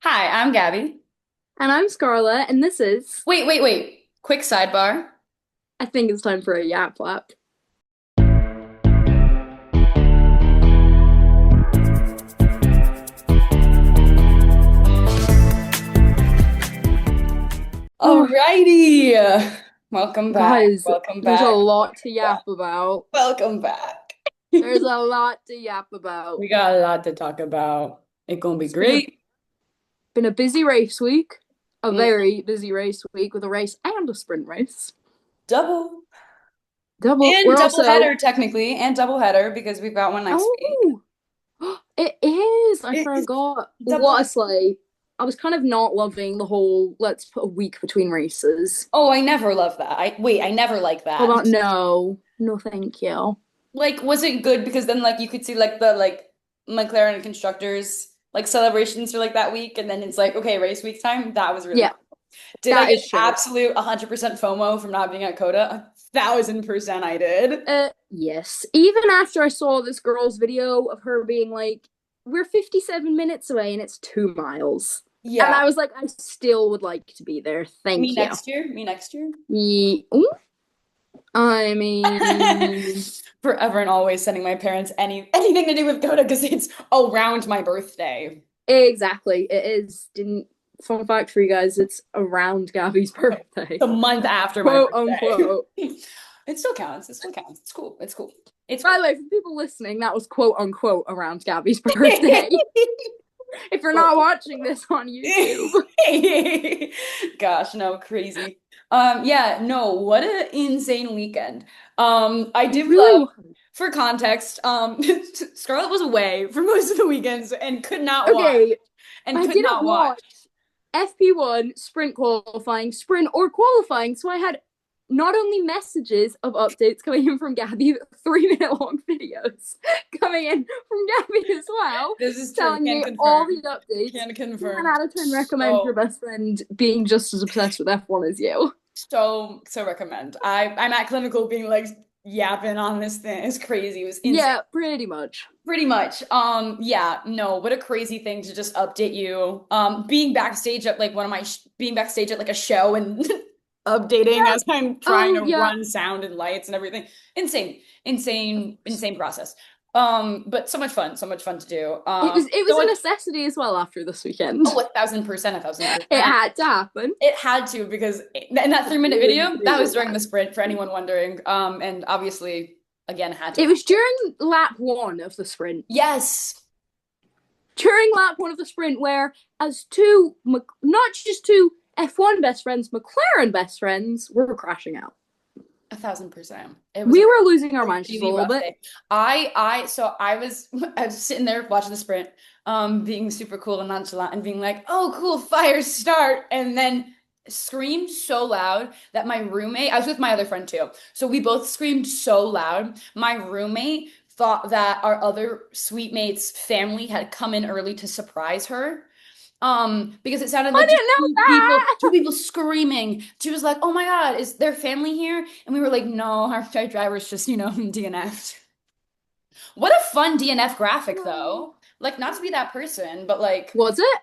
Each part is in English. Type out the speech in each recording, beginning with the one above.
Hi, I'm Gabby. And I'm Scarlett, and this is, Wait. Quick sidebar. I think it's time for a Yap Lap. Oh, Alrighty. Welcome back. guys, Welcome there's a back. lot to Welcome back. yap about. Welcome back. There's a lot to yap about. We got a lot to talk about. It's gonna be It's been a great. been a busy race week, a Mm, very busy race week with a race and a sprint race. double Double. and We're double also header technically, and double header because we've got one next week. oh, it is. I It is forgot. double. What a sleigh. I was kind of not loving the whole let's put a week between races. Oh, I never love that. I never like How that. about no? No, thank you. Like, was it good because then like you could see like the McLaren constructors like celebrations for like that week, and then it's like okay, race week time. That was really Yeah, cool. Did I that get is true. absolute 100% FOMO from not being at Coda? 1,000% I did. Yes. Even after I saw this girl's video of her being like, we're 57 minutes away and it's 2 miles. And Yeah. I was like, I still would like to be there. Me Thank you. next year. Me next year. Ooh, I mean, Forever and always sending my parents anything to do with Coda because it's around my birthday. exactly. It is. Didn't Fun fact for you guys, it's around Gabby's birthday. The month after my Quote birthday. unquote. It still counts. It still counts. It's cool. It's cool. It's By cool. the way, for people listening, that was quote unquote around Gabby's birthday. If you're not watching this on YouTube. Gosh, no, crazy. Yeah, no, what an insane weekend. I It do really love, was. for context, Scarlett was away for most of the weekends and could not watch Okay, and I could didn't not watch. watch FP1 sprint qualifying, sprint or qualifying, so I had not only messages of updates coming in from Gabby, but 3 minute long videos coming in from Gabby as well, This is true. telling Can me all confirm. the updates. Can 10 confirm. out of 10 recommend your So best friend being just as obsessed with F1 as you. so recommend. I'm at clinical being like yapping on this thing. It's crazy. It was insane. Yeah, pretty much. Pretty much. Yeah, no, what a crazy thing to just update you. Being backstage at like being backstage at like a show and updating Yeah. as I'm trying Oh, to yeah. run sound and lights and everything. Insane process. But so much fun to do. It was So a what necessity as well after this weekend. oh, 1,000%, a thousand It percent. had to happen. It had to because in that 3 minute Really, video, that was really during had the sprint for to. anyone wondering. And obviously again had to It happen. was during lap one of the sprint. Yes. During lap one of the sprint, where as not just two F1 best friends, McLaren best friends were crashing out. 1,000%. It was a We were losing our minds just a really little rough bit. day. So I was I was sitting there watching the sprint, being super cool and nonchalant and being like, oh cool, fire start. And then screamed so loud that my roommate, I was with my other friend too. So we both screamed so loud. My roommate thought that our other suite mate's family had come in early to surprise her. Because it sounded I like just didn't know two that. people screaming. She was like, "Oh my God, is their family here?" And we were like, "No, our driver's just, DNF'd." What a fun DNF graphic though. Like, not to be that person, but like, Was it?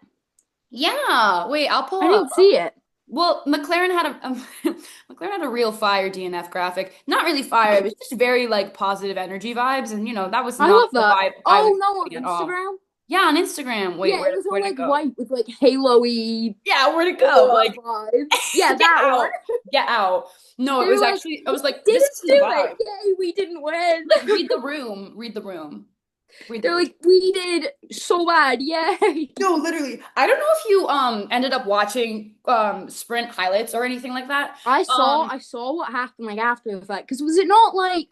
yeah. Wait, I'll pull I up. didn't see it. Well, McLaren had McLaren had a real fire DNF graphic. Not really fire, it was just very like positive energy vibes, and that was I not love the that. vibe I was Oh no, on getting at all. Instagram. Yeah, on Instagram. Wait, Yeah, it was where'd all it like go? white with like halo-y Yeah, where'd it go? Like vibes. Yeah, get that one. out. Get out. No, it They're was like, actually, I we was like, this didn't isn't the do it. vibe. Yay, we didn't win. Like, read the room. Read the room. Read the They're room. like, we did so bad. Yay. No, literally. I don't know if you ended up watching sprint highlights or anything like that. I saw Um I saw what happened like after the fact because was it not like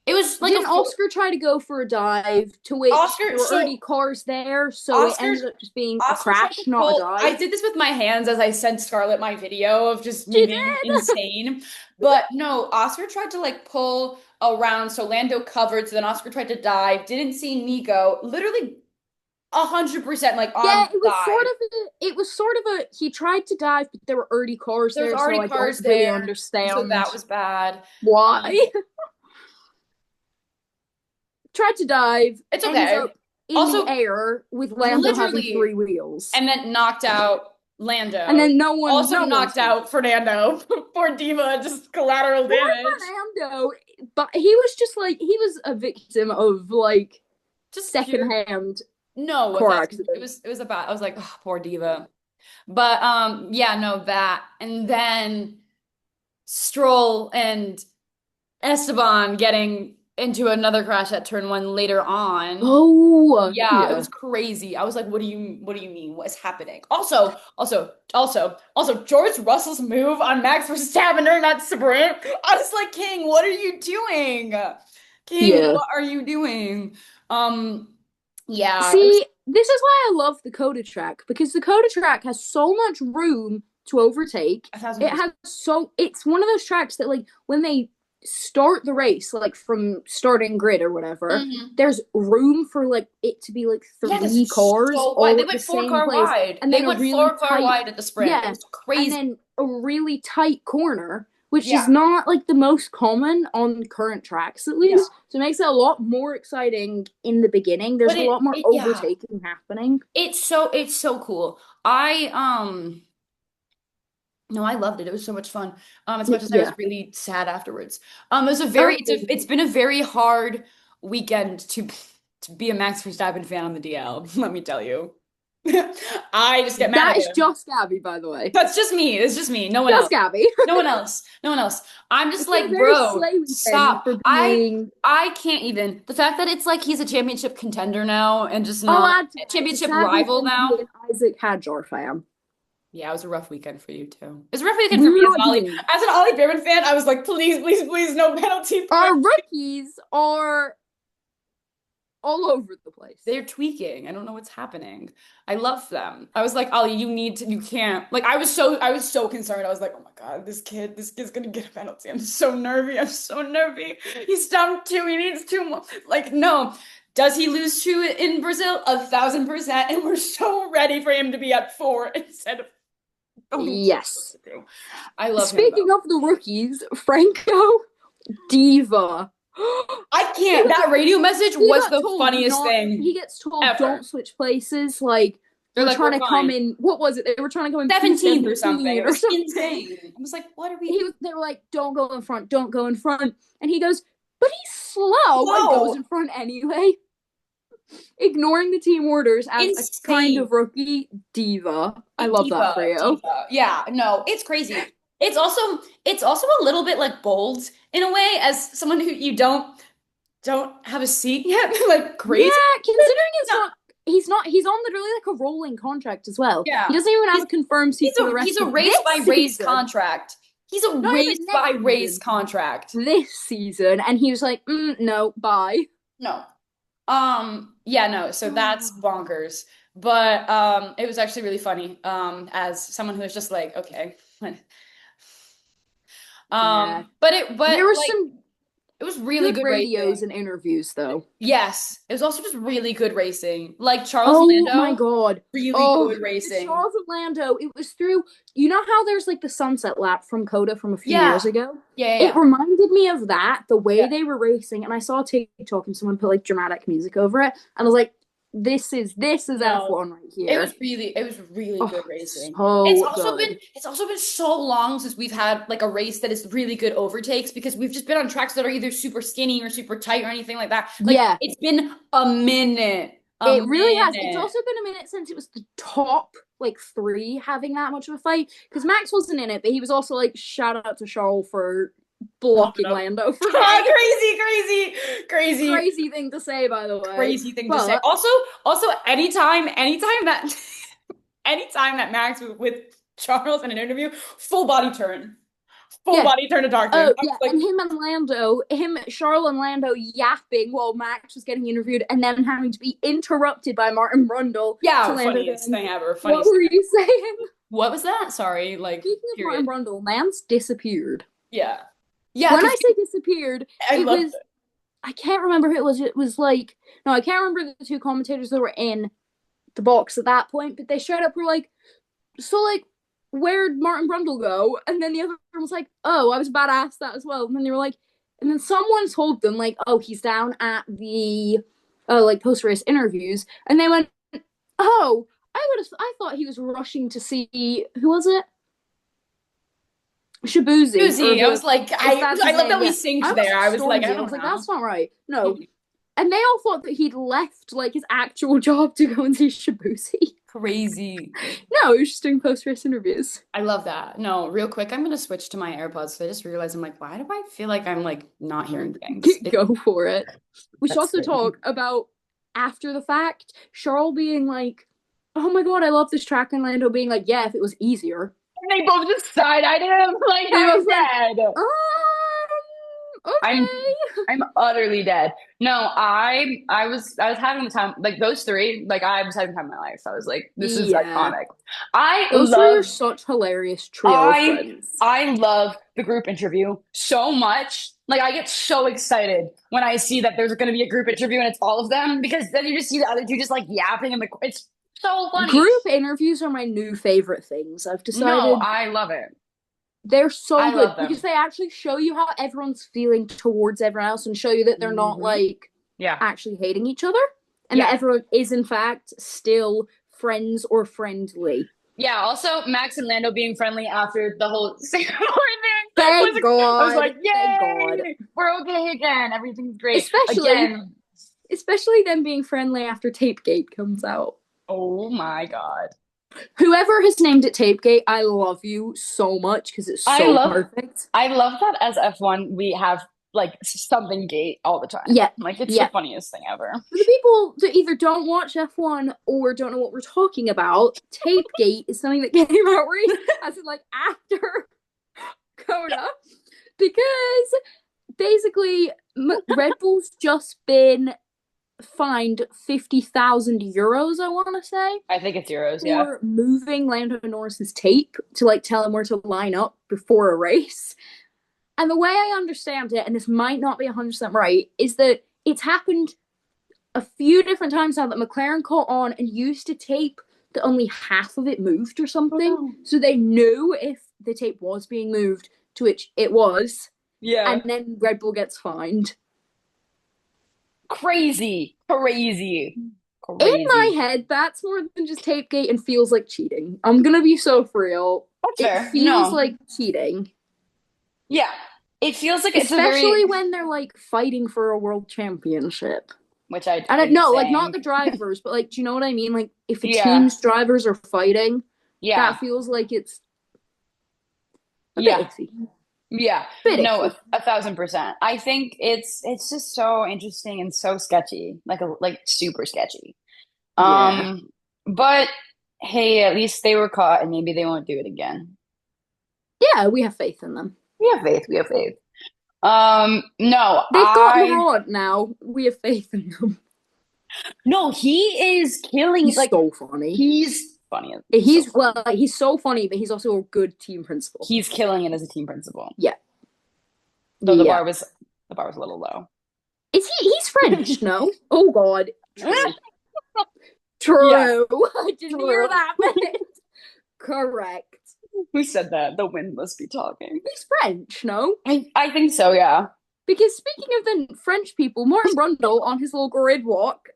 it was like a didn't full Oscar try to go for a dive to which Oscar. there were So already cars there, so it Oscar ended up just being a Oscar tried to crash, not a pull. I dive. did this with my hands as I sent Scarlett my video of just me She being did. insane. But no, Oscar tried to like pull around, so Lando covered. So then Oscar tried to dive. Didn't see Nico. Literally 100% like on Yeah, the side. it was sort of a he tried to dive, but there were already cars There's there, so already I don't cars really there, so that understand was bad. why. Um, Tried to dive, it's ends up okay. in the Also, air with Lando having literally, 3 wheels. and then knocked out And Lando. then Also no one knocked saw out Fernando. Poor Diva, just collateral poor damage. Fernando. But he was just like he was a victim of like Just pure secondhand no car offense. It accident. was it was about I was like, oh, poor Diva. But yeah, no, that. And then Stroll and Esteban getting into another crash at turn one later on. Oh Yeah, it yeah. was crazy. I was like, what do you mean? What is happening? Also, George Russell's move on Max Verstappen during that sprint. I was like, King, what are you doing? King, Yeah. what are you doing? Um, yeah, it was See, this is why I love the Coda track because the Coda track has so much room to overtake. a thousand It percent. has so it's one of those tracks that like when they start the race, like from starting grid or whatever, Mhm. there's room for like it to be like Yeah, three because cars so wide. all They at the went four same car place, wide. and They then a went really four car tight, wide at the sprint. It yeah, was and crazy. then a really tight corner, which is Yeah. not like the most common on current tracks, at No. least. So it makes it a lot more exciting in the beginning. There's But a lot more yeah, overtaking happening. it's so cool. I no, I loved it. It was so much fun. As much as I was Yeah. really sad afterwards. It was a very it's Oh, been a very hard weekend to be a Max Verstappen fan on the DL, let me tell you. I just get mad that at is him. just Gabby, by the way. That's just me. It's just me. No one Just else. Gabby. No one else. No one else. I'm It's just been a like, very bro, slay weekend stop. for I being. I can't even. The fact that it's like he's a championship contender now and just I'll not add to a that. It's a championship sad rival weekend to be now. an Isaac Hadjar fan. Yeah, it was a rough weekend for you too. It was a rough weekend for me as What an do you Ollie. mean? As an Ollie Behrman fan, I was like, please, please, please, no penalty point. Our rookies are all over the place. They're tweaking. I don't know what's happening. I love them. I was like, Ollie, you can't. Like, I was so concerned. I was like, oh my God, this kid's gonna get a penalty. I'm so nervy. I'm so nervy. He's down two. He needs two more. Like, no. Does he lose two in Brazil? 1,000%. And we're so ready for him to be at four instead of going Yes. to two. I love him Speaking though. of the rookies, Franco Diva. I he can't. That radio message he was got the told funniest not thing he gets told ever. don't switch places, like They're we're like, trying we're to come fine. in, what was it, they were trying to come in 17th or something. P17 It or was something. insane. I was like, what are we? They were like, don't go in front, don't go in front, and he goes, but he's slow, and goes Whoa! in front anyway, ignoring the team orders as a kind Insane. of rookie. Diva. I love that Diva, for you. diva. Yeah, no, it's crazy. It's also a little bit like bold in a way, as someone who you don't have a seat yet. Like crazy. Yeah, considering it's No, he's on literally like a rolling contract as well. He yeah. doesn't even have He's a confirmed seat he's for the a he's rest a of race this by race season. contract. He's a Not race even next by race season. contract. This season, and he was like, no, bye. No. Yeah, no, so that's bonkers. But it was actually really funny. As someone who was just like, okay. Yeah. But There were like some it was really good good radios racing. and interviews, though. Yes, it was also just really good racing. Like Charles Oh my Lando, god. really Oh, good the racing. Charles Orlando. It was through. You know how there's like the sunset lap from Coda from a few Yeah. years ago? Yeah, yeah, It yeah. reminded me of that, the way Yeah. they were racing. And I saw TikTok and someone put like dramatic music over it. And I was like, this is No. F1 right here. It was really Oh, good racing. It's so also been good. it's also been so long since we've had like a race that is really good overtakes because we've just been on tracks that are either super skinny or super tight or anything like that. Like Yeah, it's been a minute. A it really has. It's minute. also been a minute since it was the top like three having that much of a fight because Max wasn't in it, but he was also like shout out to Charles for Pumping blocking up. Lando for Ah, me. crazy. Crazy thing to say, by the way. Crazy thing to say. But Also, anytime that Max was with Charles in an interview, full yeah, body turn to talk to him. oh I was yeah, like, and him and Lando, Charles and Lando yapping while Max was getting interviewed, and then having to be interrupted by Martin Brundle to yeah, Lando funniest going, thing ever. "What Funniest were thing ever. you saying?" What was that? Sorry, like Speaking of Martin period. Brundle, Lance disappeared. Yeah, yeah, When because I say disappeared, I it loved was it. I can't remember who it was. It was like no, I can't remember the two commentators that were in the box at that point, but they straight up were like, "So like, where'd Martin Brundle go?" And then the other one was like, "Oh, I was about to ask that as well." And then they were like, and then someone told them like, "Oh, he's down at the like post race interviews, and they went, "Oh, I thought he was rushing to see who was it, Shabuzi or Susie, I the was like, if that's I his love name, that we yeah." I synced was there. I was like, I Stormzy, and I was don't like, know. "That's not right, no." And they all thought that he'd left like his actual job to go and see Shabuzi. Crazy. No, he was just doing post race interviews. I love that. No, real quick, I'm gonna switch to my AirPods. So I just realized I'm like, why do I feel like I'm like not hearing things? Go for it. We should That's also scary. talk about after the fact, Charles being like, "Oh my god, I love this track," and Lando being like, "Yeah, if it was easier." And they both just side-eyed him like They I'm both went, dead. um, I'm okay. I'm utterly dead. No, I was having the time like those three, like I was having the time of my life. I was like, this is Yeah. iconic. I Those three are love such hilarious trio of I friends. I love the group interview so much. Like I get so excited when I see that there's going to be a group interview and it's all of them because then you just see the other two just like yapping and it's so funny. Group interviews are my new favorite things. I've No, decided I love it. they're so I good love because them. they actually show you how everyone's feeling towards everyone else and show you that they're not Hmm. like Yeah. actually hating each other and that Yeah. everyone is in fact still friends or friendly. Yeah, also Max and Lando being friendly after the whole Singapore thing Thank was I was God. like, Thank God. yay, we're okay again. Everything's great. Especially Again, especially them being friendly after Tapegate comes out. oh my God. Whoever has named it Tapegate, I love you so much because it's I so love perfect. I love that as F1 we have like something gate all the time. Yeah. Like it's the Yeah. funniest thing ever. For the people that either don't watch F1 or don't know what we're talking about, Tapegate is something that came out recently, as in like after Coda, because basically Red Bull's just been fined €50,000, I want to say, I think it's Euros, yeah. for moving Lando Norris's tape to like tell him where to line up before a race. And the way I understand it, and this might not be 100% right, is that it's happened a few different times now that McLaren caught on and used a tape that only half of it moved or Oh something. no. So they knew if the tape was being moved, to which it was, Yeah. and then Red Bull gets fined. Crazy. Crazy. In my Crazy. head, that's more than just tape gate and feels like cheating. I'm gonna be so real. That's It fair. feels No. like cheating. Yeah. It feels like it's a Especially very when they're like fighting for a world championship. which I And hate no, like not saying. the drivers, but like, do you know what I mean? Like, if a Yeah. team's drivers are fighting, Yeah. that feels like it's a bit Yeah. iffy. Yeah. Bit No, iffy. 1,000%. I think it's just so interesting and so sketchy. Like super sketchy. Yeah. Um, but hey, at least they were caught and maybe they won't do it again. Yeah, we have faith in them. We have faith. We have faith. No, They've got Laurent now. We have faith in them. no, he is killing He's like so funny. he's funny. He's so He's funny. well, he's so funny, but he's also a good team principal. He's killing it as a team principal. Yeah. Though Yeah. the bar was a little low. Is he's French, no? Oh god. True. Yeah, True. I didn't hear true. that bit. Correct. Who said that? The wind must be talking. He's French, no? I think so, yeah. Because speaking of the French people, Martin Brundle on his little grid walk,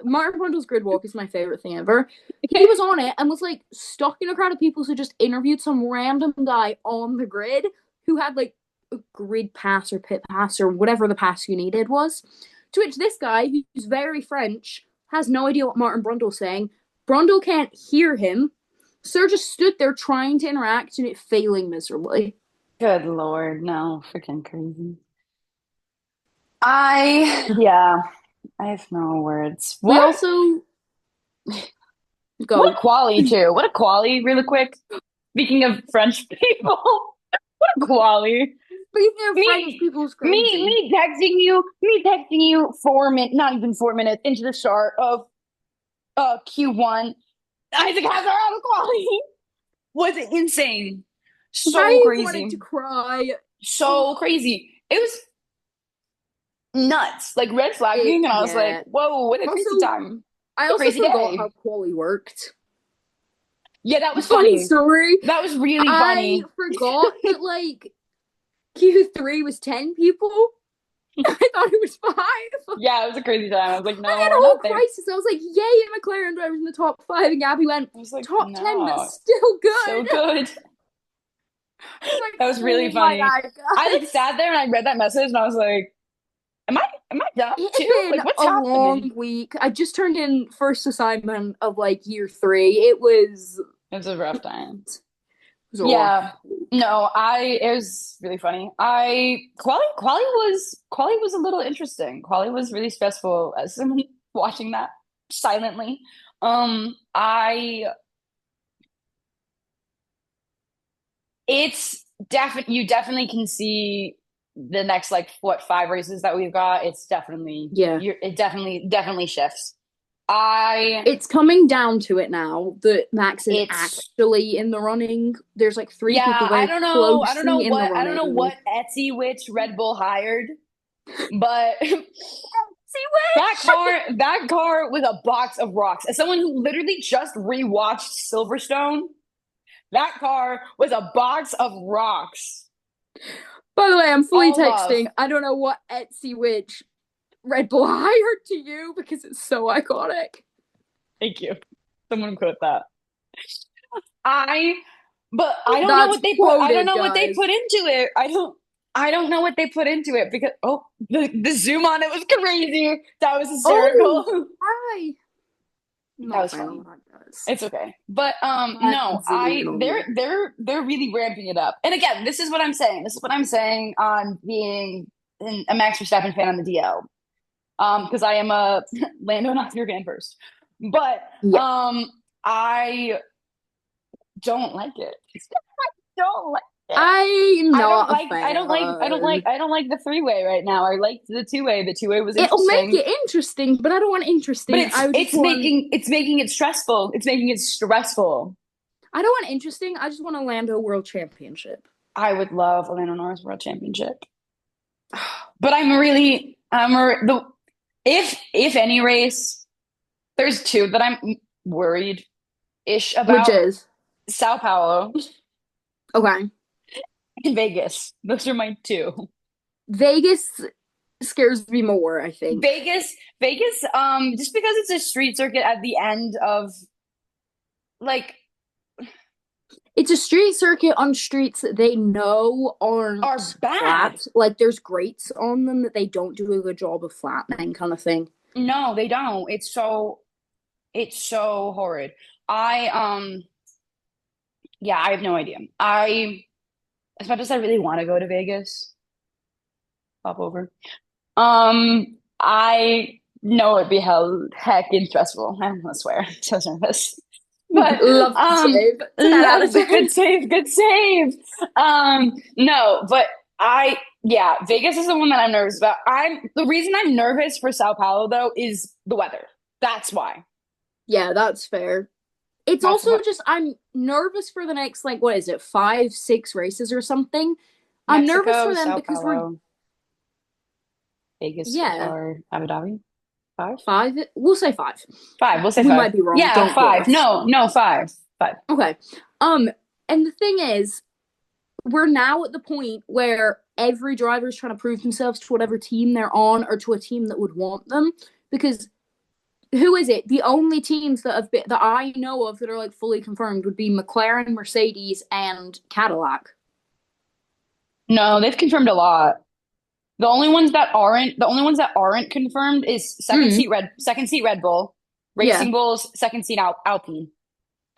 Martin Brundle's grid walk is my favorite thing ever. He was on it and was like stuck in a crowd of people who just interviewed some random guy on the grid who had like a grid pass or pit pass or whatever the pass you needed was. To which this guy, who's very French, has no idea what Martin Brundle's saying. Brundle can't hear him. Sir just stood there trying to interact and it failing miserably. Good Lord, no, freaking crazy. Yeah, I have no words. We What? also What a go. quality too. What a quality, really quick. Speaking of French people, what a quality. Speaking of French Me, people's crazy. me texting you 4 minutes, not even 4 minutes into the start of Q1. Isaac has our auto quality. Was insane. So I wanted to crazy. cry. So crazy. It was nuts. Like red flagging, and I was like, Yeah. whoa, what a crazy Also, time. I What a also crazy forgot how day. Quali worked. Yeah, that was Funny funny. story. That was really I funny. forgot that like Q3 was 10 people. I thought it was 5. Yeah, it was a crazy time. I was like, I no, had a we're whole not there. crisis. I was like, yay, a McLaren driver's in the top 5. And Gabby went, I was like, top 10, but no, still so good. good. I was like, That was really oh my funny. God, I like guys. sat there and I read that message and I was like, am I dumb It had too? been Like, what's a happening? long week. I just turned in first assignment of like year 3. It was a rough time. It was a rough. Yeah. No, it was really funny. Quali was a little interesting. Quali was really stressful as someone watching that silently. I it's definitely you definitely can see the next like what 5 races that we've got. It's definitely Yeah. it definitely shifts. I It's coming down to it now that Max is it's actually in the running. There's like 3 people Yeah, very closely in the I don't know running. what Etsy which Red Bull hired, but See which? that car was a box of rocks. As someone who literally just rewatched Silverstone, that car was a box of rocks. By the way, I'm fully All love. texting. I don't know what Etsy which Red Bull hired to you because it's so iconic. Thank you. Someone quote that. I but I don't know That's what they put I don't quoted, know what they guys. put into it. I don't know what they put into it because the zoom on it was crazy. That was Oh, hysterical. hi. That Not a was fan of funny. that, guys. It's okay. But no, Let's zoom in on that. they're really ramping it up. And again, this is what I'm saying. This is what I'm saying on being a Max Verstappen fan on the DL. Because I am a Lando Norris fan first. But Yeah. I don't like it. I don't like it. I'm not a fan. I don't like the three-way right now. I liked the two-way. The two-way was It'll make interesting. it interesting, but I don't want But interesting. I just want. it's making it stressful. It's making it stressful. I don't want interesting. I just want a Lando World Championship. I would love a Lando Norris World Championship. But I'm really the if any race, there's two that I'm worried ish Which about. is Sao Paulo okay. and Vegas. Those are my two. Vegas scares me more, I think. Vegas, just because it's a street circuit at the end of like It's a street circuit on streets that they know are aren't bad. flat. Like there's grates on them that they don't do a good job of flattening, kind of thing. No, they don't. It's so horrid. I yeah, I have no idea. As much as I really want to go to Vegas, pop over. I know it'd be heckin' stressful. I'm gonna swear. I'm so nervous. But Love to save. 10 out of that's a 10. good save. No, but yeah, Vegas is the one that I'm nervous about. The reason I'm nervous for Sao Paulo though is the weather. That's why. Yeah, that's fair. It's That's also what just I'm nervous for the next like what is it, 5, 6 races or something. I'm nervous Mexico, for them Sao because we're Paulo, Vegas, yeah, or Abu Dhabi. 5? 5. We'll say 5. 5. We'll say We 5. might be wrong. Yeah, Don't quote 5. us. No, 5. 5. Okay. And the thing is, we're now at the point where every driver is trying to prove themselves to whatever team they're on or to a team that would want them. Because who is it? The only teams that have been that I know of that are like fully confirmed would be McLaren, Mercedes, and Cadillac. No, they've confirmed a lot. The only ones that aren't confirmed is Mm, second seat Red Bull, yeah. Racing Bulls, second seat Alpine.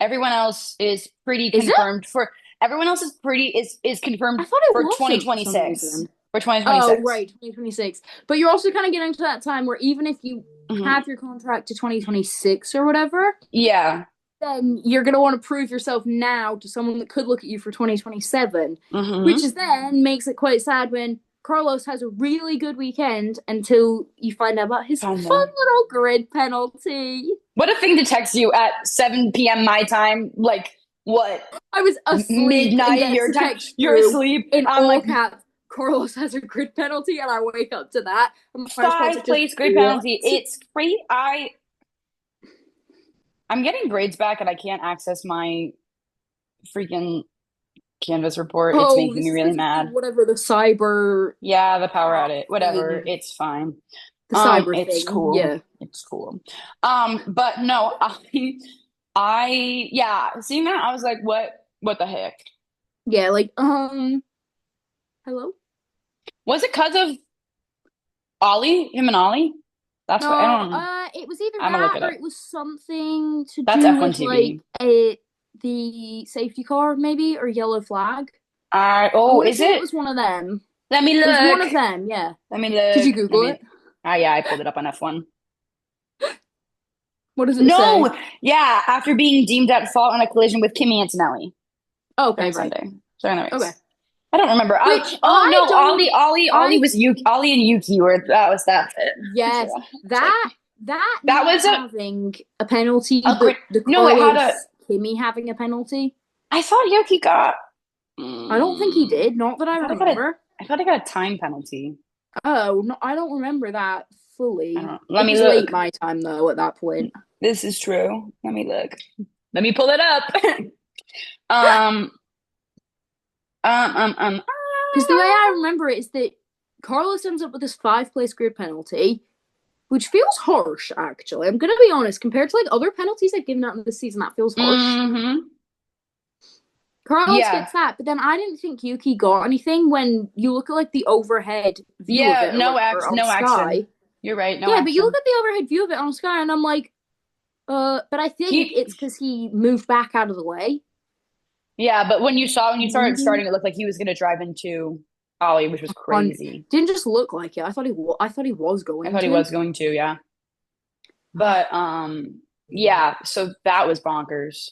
Everyone else is pretty Is it? confirmed for everyone else is I confirmed thought it for wasn't for some 2026. reason. For Oh, 2026. right, 2026. But you're also kind of getting to that time where even if you Mhm. have your contract to 2026 or whatever, Yeah. then you're going to want to prove yourself now to someone that could look at you for 2027, which Hmm. is then makes it quite sad when Carlos has a really good weekend until you find out about his Kind fun of. little grid penalty. What a thing to text you at 7 p.m. my time. Like, what? I was asleep and Midnight gets your the time. text You're through asleep. in I'm all like, caps. Carlos has a grid penalty, and I wake up to that. And my response is five just, place grid what? penalty. It's great. I'm getting grades back and I can't access my freaking Canvas report. It's Oh, making this me is really because of the mad. whatever the cyber Yeah, the power hack edit, whatever. thing. It's fine. The cyber It's thing, cool. yeah. It's cool. But no, yeah, seeing that, I was like, what the heck? Yeah, like, hello? Was it because of Ollie, him and Ollie? That's what I No, don't. it was either I'm gonna look that it or up. it was something to That's do F1 with like TV. the safety car maybe or yellow flag. I Oh, want to is say it it? was one of them. Let me It was one look. of them, yeah. Let me Did look. you Google it? Yeah, I pulled it up on F1. What does it say? No, yeah, after being deemed at fault in a collision with Kimi Antonelli Okay, during right. Sunday, during the Okay. race. I don't remember. Which Oh no, I don't Ollie I was Yuki. Ollie and Yuki were that's it. yes, It's like that that not was having a penalty, a great. but the No, it had a. Carlos Kimi having a penalty. I thought Yuki got. I don't think he Mm, did, not that I I thought I got a. remember. I thought I got a time penalty. Oh, no, I don't remember that I don't fully. know. Let It me was late look. my time though at that point. This is true. Let me look. Let me pull it up. um. Um. Um. Um. Because the way I remember it is that Carlos ends up with this 5 place grid penalty, which feels harsh, actually. I'm gonna be honest, compared to like other penalties I've given out in this season, that feels harsh. Mm-hmm. Carlos Yeah. gets that, but then I didn't think Yuki got anything when you look at like the overhead view of Yeah. it or whatever on No action. Sky. You're right. No Yeah, but you look action. at the overhead view of it on Sky and I'm like, but I think He. it's because he moved back out of the way. Yeah, but when you started Maybe. starting, it looked like he was going to drive into Ollie, which was On crazy. didn't just look like it. I thought he was I going thought he to. was going to, yeah. But yeah, so that was bonkers.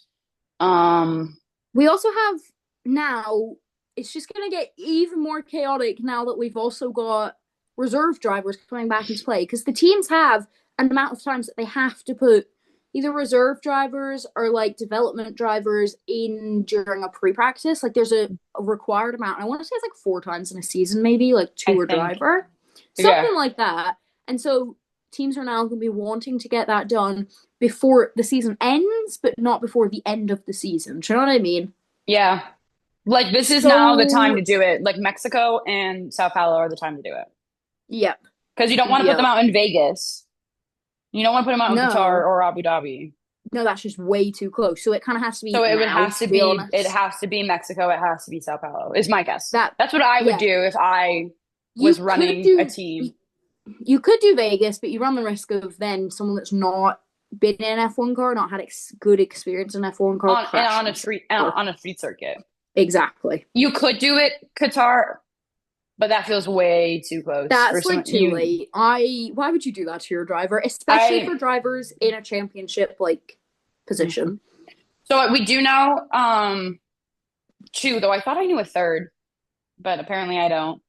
Um, We also have now, it's just going to get even more chaotic now that we've also got reserve drivers coming back into play because the teams have an amount of times that they have to put either reserve drivers or like development drivers in during a pre-practice. Like there's a required amount. I want to say it's like 4 times in a season, maybe like I two a think, driver, yeah, something like that. And so teams are now going to be wanting to get that done before the season ends, but not before the end of the season. Do you know what I mean? yeah. Like this is now the time to So, do it. Like Mexico and Sao Paulo are the time to do it yep, because you don't want to put them yep. out in Vegas. You don't want to put them out in Qatar No, or Abu Dhabi. no, that's just way too close. So it kind of has to be So it would now, have to to be be, it honest. has to be Mexico. It has to be Sao Paulo, is my guess. That, That's what I would yeah, do if I was you could running a do, team. you could do Vegas, but you run the risk of then someone that's not been in an F1 car, not had good experience in an F1 car, On crashing. a street circuit. Exactly. You could do it Qatar, but that feels way too close for That's like someone too you late. Why would you do that to your driver, especially for I drivers in a championship like position? so we do know two, though I thought I knew a third, but apparently I don't.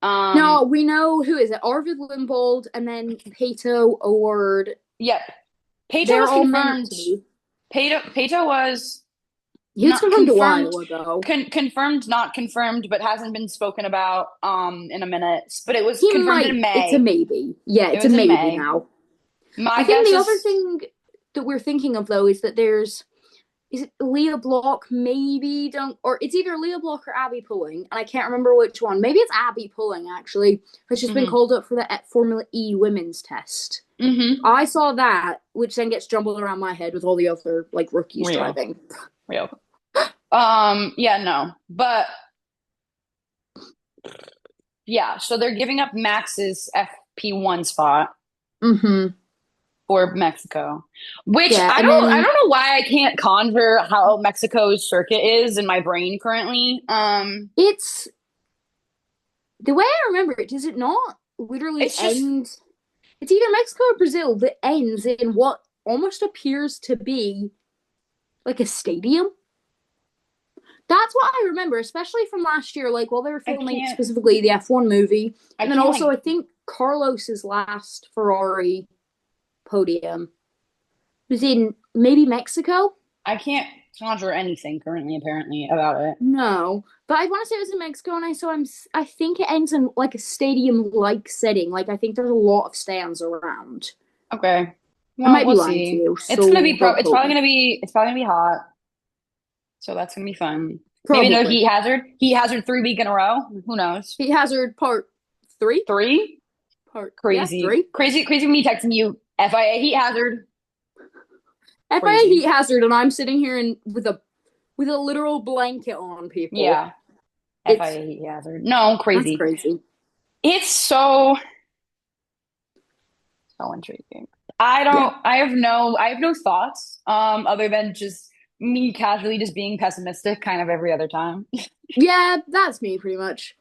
No, Um we know who is it? Arvid Limbold and then Pato O'Ward. yep. Peto They're was all meant confirmed. to be. Peto was He was not confirmed a confirmed. while ago. Confirmed, not confirmed, but hasn't been spoken about in a minute. But it was He confirmed in might. It's a May. maybe. Yeah, It it's a was in maybe May. now. I My think guess the other is thing that we're thinking of though is that there's is it Leah Block maybe don't or it's either Leah Block or Abby Pulling and I can't remember which one. Maybe it's Abby Pulling actually, who's just been hmm called up for the Formula E women's test. hmm I saw that, which then gets jumbled around my head with all the other like rookies real, driving. real. Yeah, no. But yeah, so they're giving up Max's FP1 spot Mm-hmm. for Mexico. Which Yeah, and then I don't know why I can't conjure how Mexico's circuit is in my brain currently. it's the way I remember it. Does it not literally It's just end? It's either Mexico or Brazil that ends in what almost appears to be like a stadium. That's what I remember, especially from last year, like while they were I filming can't specifically the F1 movie. I And then can't also, like I think Carlos's last Ferrari podium was in maybe Mexico. I can't conjure anything currently apparently about it. No, but I want to say it was in Mexico, and I think it ends in like a stadium-like setting. Like I think there's a lot of stands around. Okay. I Well, might be we'll lying to see. you, so don't It's quote probably me. gonna be hot. So that's gonna be fun. Maybe another Probably. Heat Hazard. Heat Hazard 3 week in a row. Who knows? Heat Hazard Part 3? Three? Yeah, Crazy. 3. Crazy, crazy me texting you. FIA Heat Hazard. FIA Crazy. Heat Hazard, and I'm sitting here with a literal blanket on people. Yeah. It's FIA Heat Hazard. No, That's crazy. crazy. It's so intriguing. Yeah. I have no thoughts, other than just me casually just being pessimistic kind of every other time. Yeah, that's me pretty much.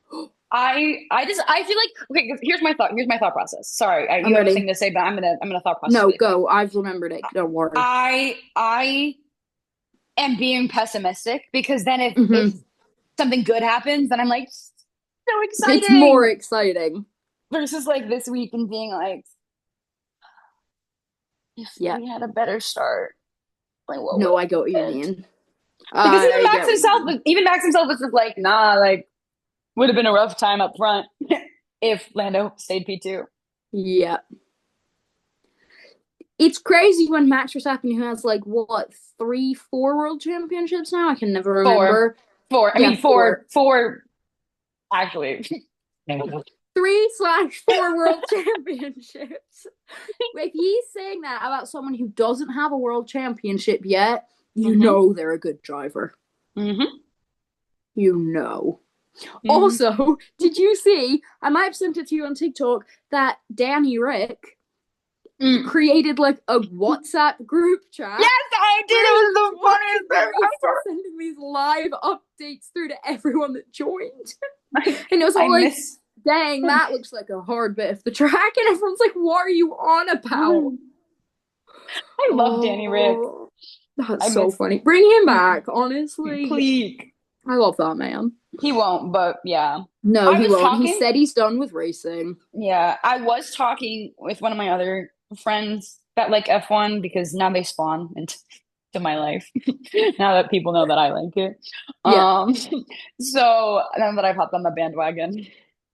I feel like, okay, here's my thought process. Sorry, I'm you have a thing ready. to say, but I'm gonna thought process No, really quick. go. I've remembered it. Don't worry. I am being pessimistic because then if Hmm. something good happens, then I'm like so It's more exciting exciting. versus like this week and being like if Yeah. we had a better start, like what would No, I get what you have happened? mean. Because I get what you mean. Even Max himself was just like, nah, like would have been a rough time up front if Lando stayed P2. Yeah. It's crazy when Max Verstappen, who has like what, 3, 4 world championships now? I can never Four, remember. four. I Yeah, mean, 4. four. Actually, 3/4 world championships. If he's saying that about someone who doesn't have a world championship yet, you hmm know they're a good driver. hmm You know. hmm Also, did you see? I might have sent it to you on TikTok that Danny Rick Mm. created like a WhatsApp group chat Yes, I did. where It he was was the watching funniest the thing race and ever. sending these live updates through to everyone that joined. And it was I all like, miss. dang, that looks like a hard bit of the track. And everyone's like, what are you on about? I love Danny Rick. Oh, that's I so miss. funny. Bring him back, honestly. Please. I love that man. He won't, but yeah. No, I he was won't. He talking. said he's done with racing. Yeah, I was talking with one of my other friends that like F1 because now they spawn into my life. Now that people know that I like it. Yeah, Um, so now that I've hopped on the bandwagon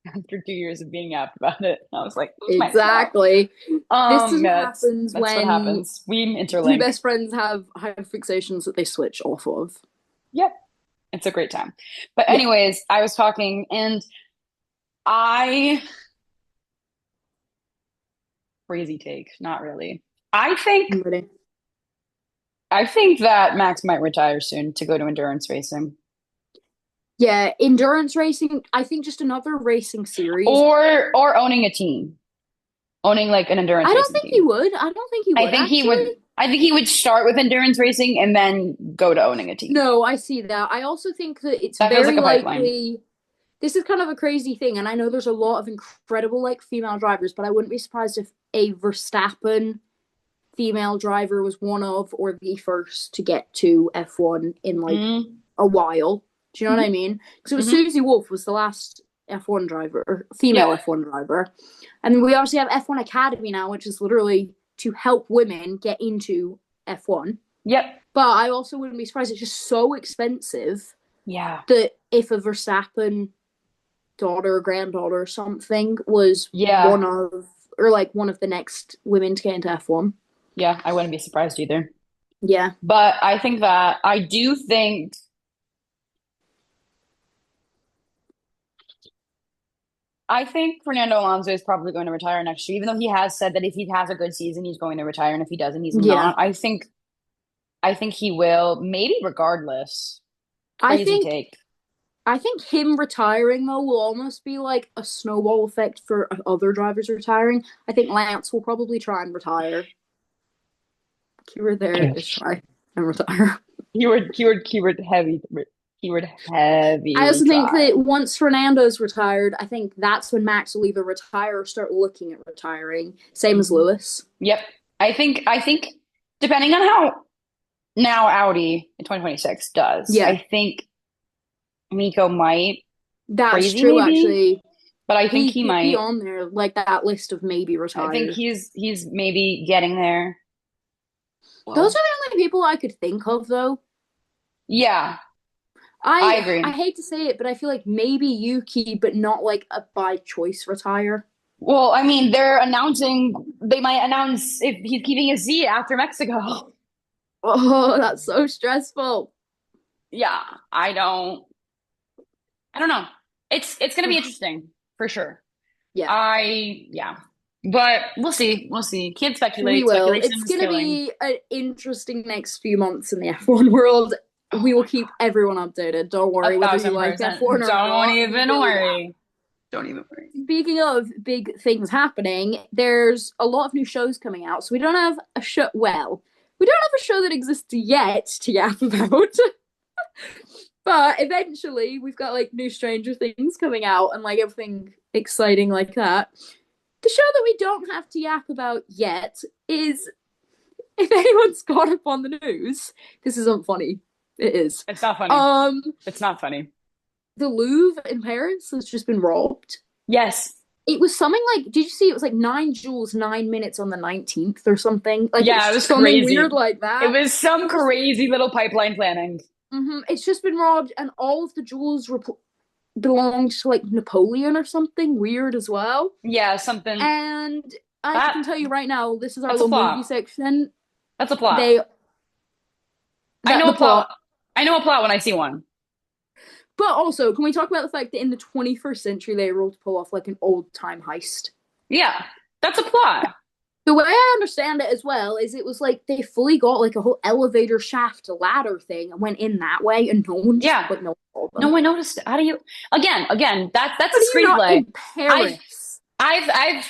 after 2 years of being apt about it, I was like, might as well. exactly. This is what Yeah, happens that's what when happens. We two interlink. best friends have fixations that they switch off of. Yep, it's a great time. But Yeah, anyways, I was talking and I crazy take, not really. I think I'm ready. I think that Max might retire soon to go to endurance racing. Yeah, endurance racing. I think just another racing series. Or owning a team. Owning like an endurance I don't racing think he team. would. I don't think he would actually. I think he would start with endurance racing and then go to owning a team. No, I see that. I also think that it's That feels like very a pipeline. likely. This is kind of a crazy thing, and I know there's a lot of incredible like female drivers, but I wouldn't be surprised if a Verstappen female driver was one of or the first to get to F1 in like Mm-hmm. a while. Do you know what I mean? Because it was Mm-hmm. Susie Wolf was the last F1 driver, or female Yep. F1 driver. And we obviously have F1 Academy now, which is literally to help women get into F1. Yep. But I also wouldn't be surprised. It's just so expensive Yeah. that if a Verstappen daughter or granddaughter or something was Yeah. one of the next women to get into F1. Yeah. I wouldn't be surprised either. Yeah. But I think that I do think Fernando Alonso is probably going to retire next year, even though he has said that if he has a good season, he's going to retire, and if he doesn't, he's Yeah. not. I think he will, maybe regardless. I Crazy think take. I think him retiring though will almost be like a snowball effect for other drivers retiring. I think Lance will probably try and retire. Keyword there is try and retire. Keyword heavy I also think try. that once Fernando's retired, I think that's when Max will either retire or start looking at retiring. Same as Mhm. Lewis. Yep. I think depending on how now Audi in 2026 does, Yeah, I think Miko might that's crazy true. maybe, Actually, but I think he he could be might. on there like that list of maybe I think retired. he's maybe getting there. Those Well, are the only people I could think of, though. yeah, I I agree. hate to say it, but I feel like maybe Yuki, but not like a by choice retire. Well, I mean, they might announce if he's keeping his seat after Mexico. Oh, that's so stressful. yeah, I don't know. It's gonna be interesting for sure. Yeah, Yeah. But we'll see. We'll see. Can't we speculate. will. Speculation It's is going to killing. be an interesting next few months in the F1 world. Oh We will my keep everyone updated. Don't God. worry, whether you like 1,000%. F1 or Don't not, we even will be back. worry. Don't even worry. Speaking of big things happening, there's a lot of new shows coming out. So we don't have a show. Well, we don't have a show that exists yet to yap about. But eventually, we've got like new Stranger Things coming out and like everything exciting like that. The show that we don't have to yap about yet is, if anyone's caught up on the news, this isn't funny. It is. It's not funny. Um, It's not funny. the Louvre in Paris has just been robbed. Yes. It was something like, did you see? It was like 9 joules, 9 minutes on the 19th or something. Like Yeah, it's it was something crazy. weird like It that. was some crazy little pipeline planning. It's just been robbed, and all of the jewels belonged to like Napoleon or something weird as well. Yeah, something And I that can tell you right now, this is our that's a little movie plot. section. That's a plot. They I that know the a plot. plot. I know a plot when I see one. But also, can we talk about the fact that in the 21st century they were able to pull off like an old time heist? Yeah, that's a plot. The way I understand it as well is it was like they fully got like a whole elevator shaft ladder thing and went in that way, and no one just Yeah. like no one No one noticed it. How do you again, that's How a do you not screenplay. in Paris? I've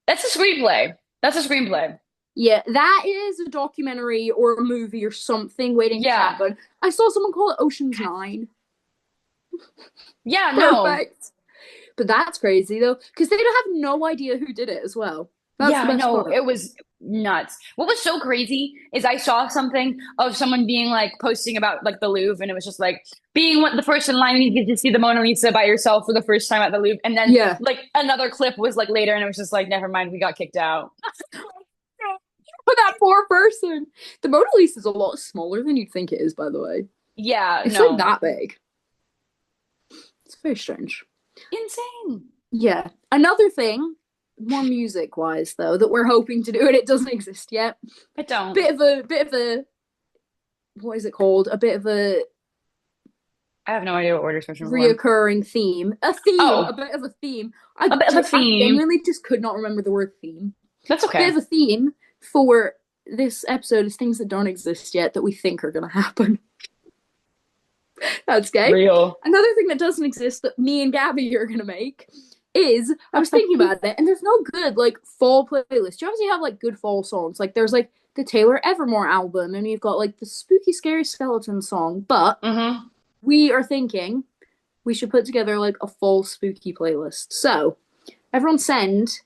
that's a screenplay. That's a screenplay. Yeah, that is a documentary or a movie or something waiting to Yeah. happen. I saw someone call it Ocean's 9. Yeah, no. Perfect. But that's crazy though, because they don't have no idea who did it as well. That's Yeah, the best no, part. it was nuts. What was so crazy is I saw something of someone being like posting about like the Louvre, and it was just like being the first in line, you get to see the Mona Lisa by yourself for the first time at the Louvre, and then Yeah. like another clip was like later, and it was just like, never mind, we got kicked out. For that poor person. The Mona Lisa is a lot smaller than you'd think it is, by the way. Yeah, It's no, like that big. It's very strange. insane. Yeah. Another thing, more music wise though, that we're hoping to do, and it doesn't exist yet. I don't. Bit of a what is it called? A bit of a I have no idea what order switching for. reoccurring theme. A theme, Oh. a bit of a theme. A bit of a I theme. genuinely just could not remember the word theme. That's A okay. bit of a theme for this episode is things that don't exist yet that we think are going to happen. That's okay. Real. Another thing that doesn't exist that me and Gabby are going to make is, I was thinking about it, and there's no good like fall playlist. You obviously have like good fall songs. Like there's like the Taylor Evermore album, and you've got like the Spooky Scary Skeleton song. But Mm-hmm. we are thinking we should put together like a fall spooky playlist. So everyone send,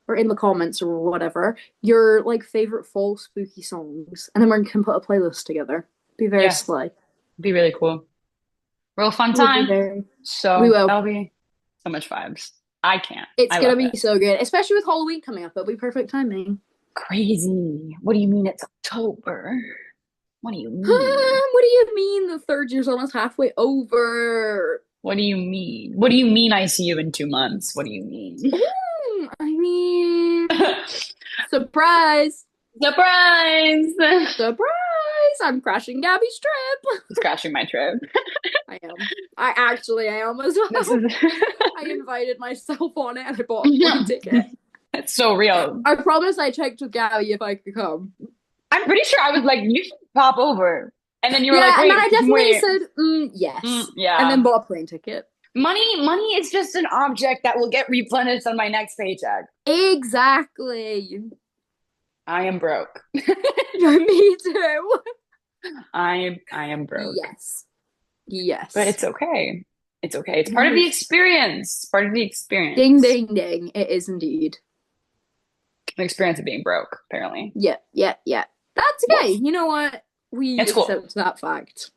or in the comments or whatever, your like favorite fall spooky songs, and then we can put a playlist together. Be very Yeah. sly. Be really cool. Real fun Would be time. very- So We will. that'll be so much vibes. I can't. It's I gonna love be it. so good, especially with Halloween coming up. It'll be perfect timing. Crazy. What do you mean it's October? What do you mean? What do you mean the third year's almost halfway over? What do you mean? What do you mean I see you in 2 months? What do you mean? I mean, surprise! Surprise! Surprise! I'm crashing Gabby's trip. It's crashing my trip. I am. I actually am as well. This is I invited myself on it and I bought a plane ticket. it's so real. I promise I checked with Gabby if I could come. I'm pretty sure I was like, you should pop over. And then you were Yeah, like, wait, and then I definitely wait. said, yes. Yeah. And then bought a plane ticket. Money is just an object that will get replenished on my next paycheck. Exactly. I am broke. Me too. I am broke. Yes. Yes. But it's okay. It's okay. It's part of the experience. It's part of the experience. Ding, ding, ding. It is indeed. The experience of being broke, apparently. Yeah. That's okay. Yes. You know what? We It's cool. accept that fact.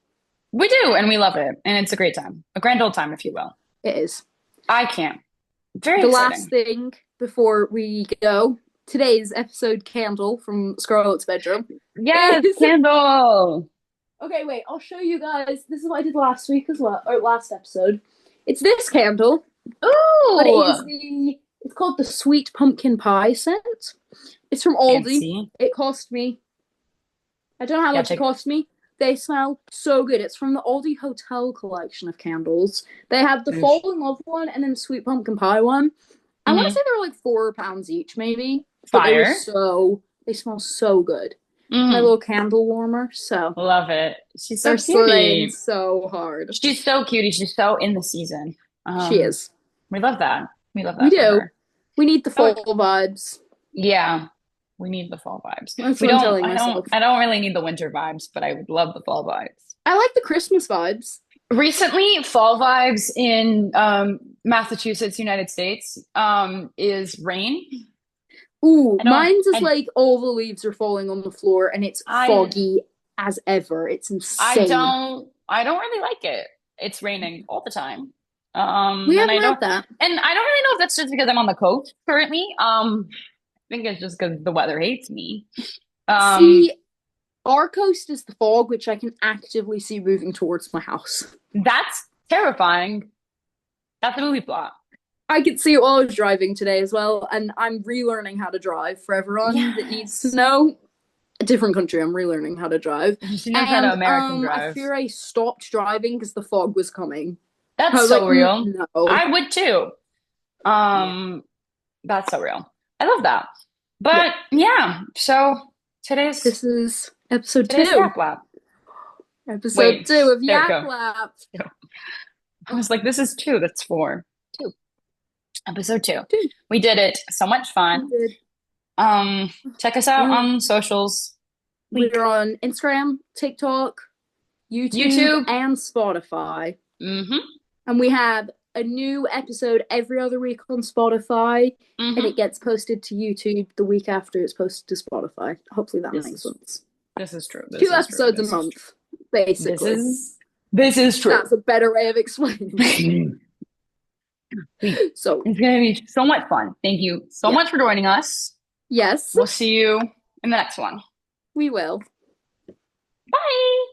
We do, and we love it. And it's a great time. A grand old time, if you will. It is. I can't. Very The exciting. last thing before we go, today's episode candle from Scarlett's bedroom. Yes, is- candle. Okay, wait, I'll show you guys. This is what I did last week as well, or last episode. It's this candle, but Ooh. it's called the Sweet Pumpkin Pie scent. It's from Aldi. Fancy. It cost me, I don't know how Yeah, much it cost me, They smell so good. It's from the Aldi Hotel collection of candles. They have the Oof. Fall in Love one and then sweet pumpkin pie one. I want to Hmm. say they were like £4 each, maybe, but Fire. they smell so good. My Hmm. little candle warmer, so Love it. She's so they're slaying cutie. so hard. She's so cutie. She's so in the season. She Um, is. we love that. We love We that for do. her. We need the Oh, fall vibes. yeah. We need the fall vibes. That's We what I'm don't, telling myself. I don't really need the winter vibes, but I would love the fall vibes. I like the Christmas vibes. Recently, fall vibes in Massachusetts, United States, is rain. Ooh, I don't, mine's is like all the leaves are falling on the floor and it's I, foggy as ever. It's insane. I don't really like it. It's raining all the time. We And I haven't had don't, that. and I don't really know if that's just because I'm on the coast currently. I think it's just because the weather hates me. Um, See, our coast is the fog, which I can actively see moving towards my house. that's terrifying. That's a movie plot. I could see it while I was driving today as well, and I'm relearning how to drive for everyone that needs to Yes. know. A different country, I'm relearning how to drive. She knows how to And American I drive. fear I stopped driving because the fog was coming. I That's was like, so real. no. I would too. Yeah. Um, that's so real. I love that. Yeah. But yeah, so today's This is episode today's 2. Yak Lab. Episode Wait, 2 of there we Yak go. Lab. I was like, this is 2. That's 4. 2. Episode 2. 2. We did it. So much fun. We did. Check us out Yeah. on socials. We're on Instagram, TikTok, YouTube, YouTube. and Spotify. Mm-hmm. And we have a new episode every other week on Spotify, and Mm-hmm. it gets posted to YouTube the week after it's posted to Spotify. Hopefully that This makes is sense. this is true. This 2 is true. episodes This a is month, true. basically. This is true. That's a better way of explaining it. So, It's gonna be so much fun. Thank you so yeah. much for joining us. Yes, We'll see you in the next one. we will. Bye.